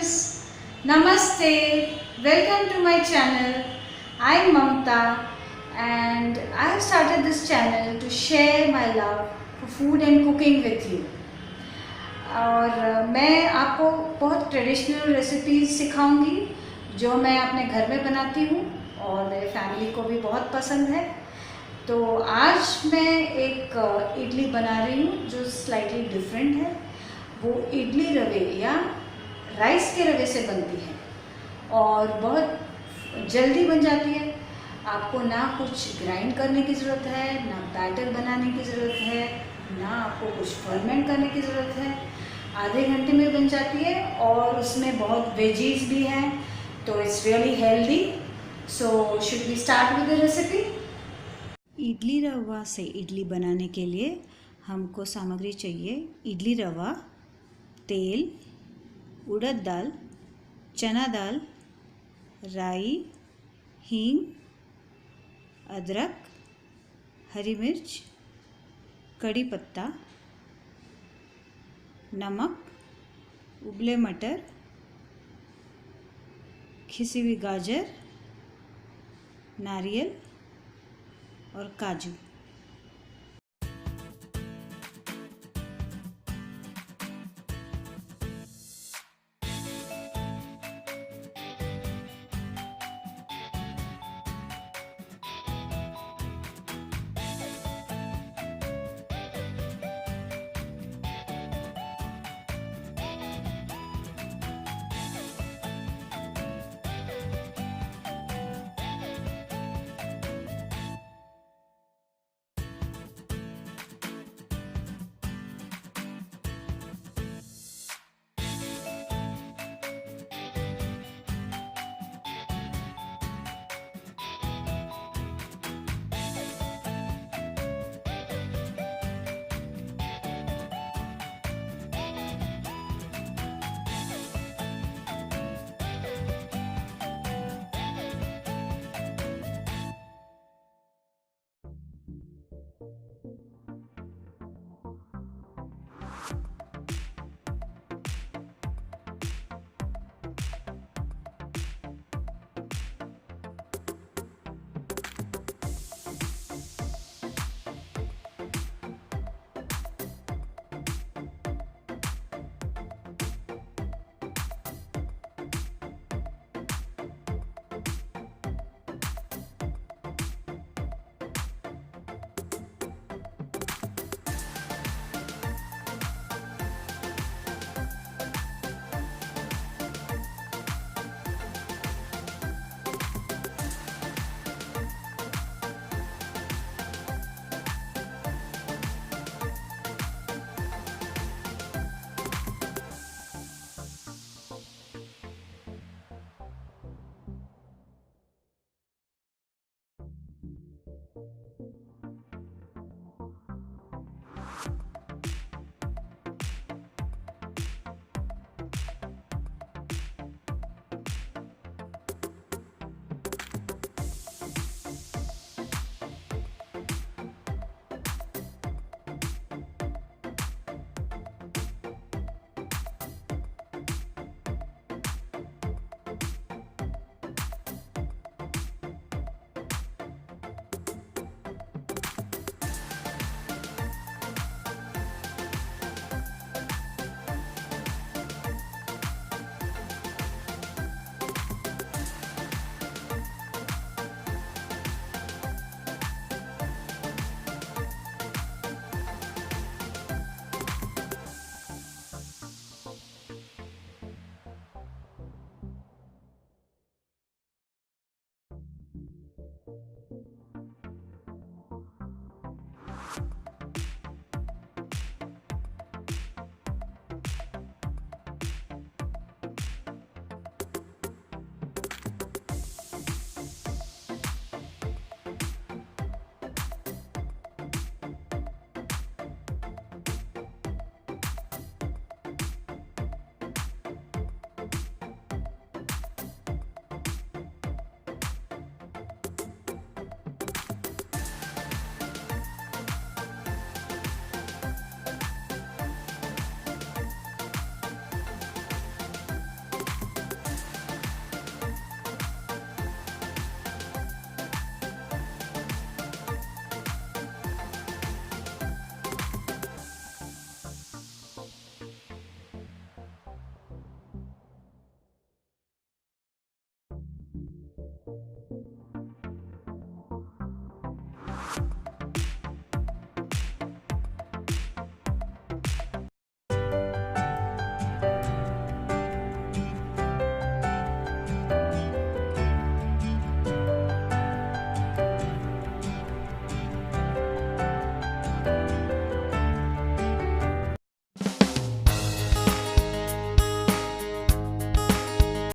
viewers, Namaste, welcome to my channel. I'm Mamta and I have started this channel to share my love for food and cooking with you. और मैं आपको बहुत traditional recipes सिखाऊंगी जो मैं अपने घर में बनाती हूँ और मेरे फैमिली को भी बहुत पसंद है। तो आज मैं एक इडली बना रही हूँ जो स्लाइटली डिफरेंट है। वो इडली रवे या राइस के रवे से बनती है और बहुत जल्दी बन जाती है। आपको ना कुछ ग्राइंड करने की ज़रूरत है, ना बैटर बनाने की ज़रूरत है, ना आपको कुछ फर्मेंट करने की ज़रूरत है। आधे घंटे में बन जाती है और उसमें बहुत वेजीज भी हैं, तो it's really healthy. So should we start with the recipe. Idli rava से इडली बनाने के लिए हमको सामग्री चाहिए इडली रवा, तेल, उड़द दाल, चना दाल, राई, हींग, अदरक, हरी मिर्च, कड़ी पत्ता, नमक, उबले मटर, घिसी हुई गाजर, नारियल और काजू।